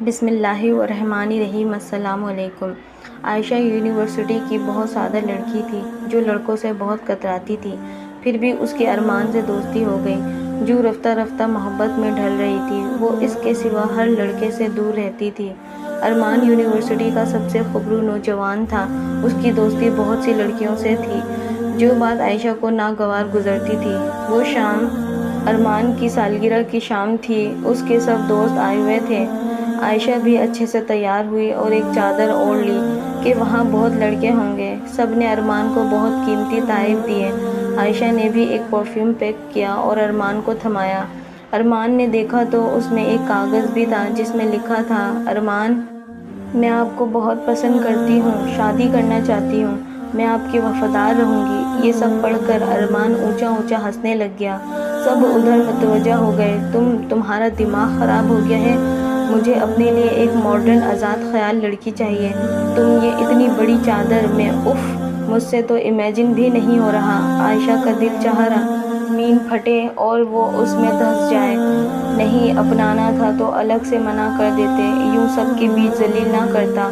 بسم اللہ الرحمن الرحیم۔ السلام علیکم۔ عائشہ یونیورسٹی کی بہت سادہ لڑکی تھی جو لڑکوں سے بہت کتراتی تھی، پھر بھی اس کے ارمان سے دوستی ہو گئی جو رفتہ رفتہ محبت میں ڈھل رہی تھی۔ وہ اس کے سوا ہر لڑکے سے دور رہتی تھی۔ ارمان یونیورسٹی کا سب سے خبرو نوجوان تھا۔ اس کی دوستی بہت سی لڑکیوں سے تھی۔ جو بات عائشہ کو ناگوار گزرتی تھی وہ شام ارمان کی سالگرہ کی شام تھی۔ اس کے سب دوست آئے ہوئے تھے۔ عائشہ بھی اچھے سے تیار ہوئی اور ایک چادر اوڑھ لی کہ وہاں بہت لڑکے ہوں گے۔ سب نے ارمان کو بہت قیمتی تحائف دیے۔ عائشہ نے بھی ایک پرفیوم پیک کیا اور ارمان کو تھمایا۔ ارمان نے دیکھا تو اس میں ایک کاغذ بھی تھا جس میں لکھا تھا، ارمان، میں آپ کو بہت پسند کرتی ہوں، شادی کرنا چاہتی ہوں، میں آپ کی وفادار رہوں گی۔ یہ سب پڑھ کر ارمان اونچا اونچا ہنسنے لگ گیا۔ سب ادھر متوجہ ہو گئے۔ تمہارا دماغ خراب ہو گیا ہے؟ مجھے اپنے لیے ایک ماڈرن آزاد خیال لڑکی چاہیے۔ تم یہ اتنی بڑی چادر میں، اف، مجھ سے تو امیجن بھی نہیں ہو رہا۔ عائشہ کا دل چاہ رہا زمین پھٹے اور وہ اس میں دھنس جائے۔ نہیں اپنانا تھا تو الگ سے منع کر دیتے، یوں سب کے بیچ ذلیل نہ کرتا۔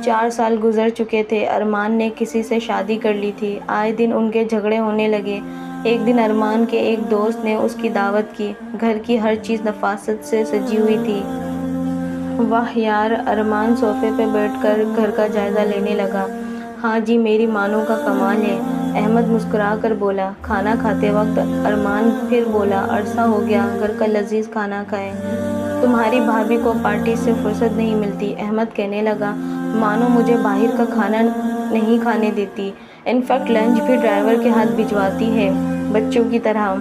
4 سال گزر چکے تھے۔ ارمان نے کسی سے شادی کر لی تھی۔ آئے دن ان کے جھگڑے ہونے لگے۔ ایک دن ارمان کے ایک دوست نے اس کی دعوت کی۔ گھر کی ہر چیز نفاست سے سجی ہوئی تھی۔ واہ یار! ارمان صوفے پہ بیٹھ کر گھر کا جائزہ لینے لگا۔ ہاں جی، میری مانو کا کمال ہے، احمد مسکرا کر بولا۔ کھانا کھاتے وقت ارمان پھر بولا، عرصہ ہو گیا گھر کا لذیذ کھانا کھائے، تمہاری بھابھی کو پارٹی سے فرصت نہیں ملتی۔ احمد کہنے لگا، مانو مجھے باہر کا کھانا نہیں کھانے دیتی، انفیکٹ لنچ بھی ڈرائیور کے ہاتھ بھجواتی ہے، بچوں کی طرح۔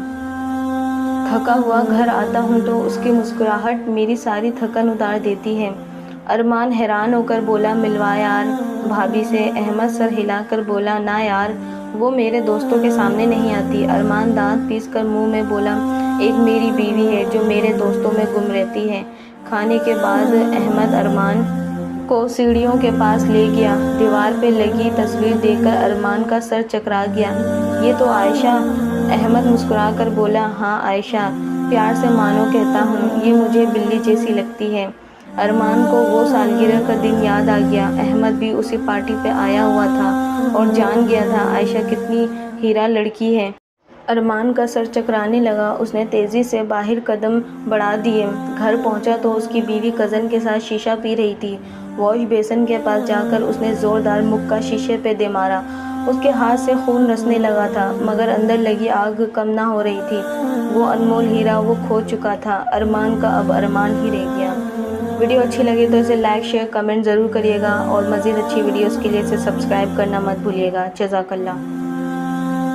تھکا ہوا گھر آتا ہوں تو اس کی مسکراہٹ میری ساری تھکن اتار دیتی ہے۔ ارمان حیران ہو کر بولا، ملوا یار بھابھی سے۔ احمد سر ہلا کر بولا، نہ یار، وہ میرے دوستوں کے سامنے نہیں آتی۔ ارمان دانت پیس کر منہ میں بولا، ایک میری بیوی ہے جو میرے دوستوں میں گم رہتی ہے۔ کھانے کے بعد احمد ارمان کو سیڑھیوں کے پاس لے گیا۔ دیوار پہ لگی تصویر دیکھ کر ارمان کا سر چکرا گیا۔ یہ تو عائشہ! احمد مسکرا کر بولا، ہاں عائشہ، پیار سے مانو کہتا ہوں، یہ مجھے بلی جیسی لگتی ہے۔ ارمان کو وہ سالگرہ کا دن یاد آ گیا۔ احمد بھی اسی پارٹی پہ آیا ہوا تھا اور جان گیا تھا عائشہ کتنی ہیرا لڑکی ہے۔ ارمان کا سر چکرانے لگا۔ اس نے تیزی سے باہر قدم بڑھا دیے۔ گھر پہنچا تو اس کی بیوی کزن کے ساتھ شیشہ پی رہی تھی۔ واش بیسن کے پاس جا کر اس نے زوردار مکہ شیشے پہ دے مارا۔ اس کے ہاتھ سے خون رسنے لگا تھا مگر اندر لگی آگ کم نہ ہو رہی تھی۔ وہ انمول ہیرا وہ کھو چکا تھا۔ ارمان کا اب ارمان ہی رہ گیا۔ ویڈیو اچھی لگے تو اسے لائک، شیئر، کمنٹ ضرور کریے گا اور مزید اچھی ویڈیوز کے لیے اسے سبسکرائب کرنا مت بھولیے گا۔ جزاک اللہ۔